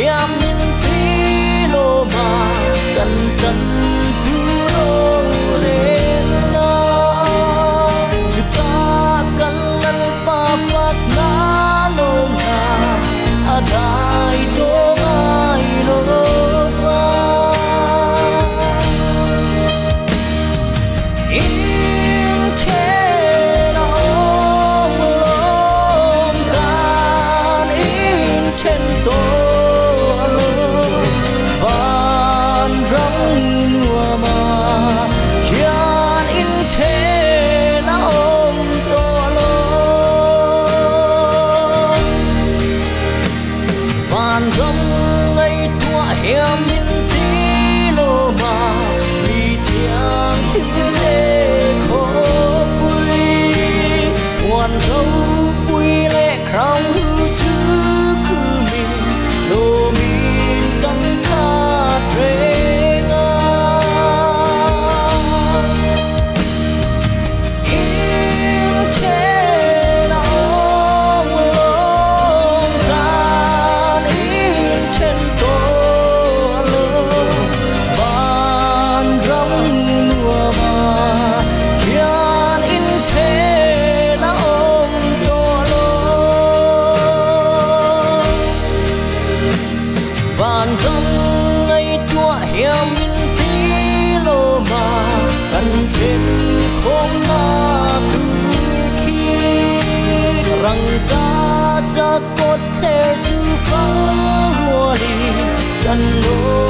hiam min tí lô mà cần cần tu lô lên na juta cần ngăn pa phát na lô na adai to ai lô pha in trên ông lom đàn in trên tô van rong nua mà kian in trên ông tô van rong ngay tua hiam min tí lô mà vì thiang hữu lệ khổ bùi hoàn râu bùi lệ krong hữu chữ khư mình lô mình căn khát rê ngà in trên ông lông đàn in trên tô lô ban rong nua mà kian in trên ông tô lô van rong ngay tua hiam min tí lô mà cần thêm không na tu khi răng ca cha cốt theo chữ phăng lùa đi cần lô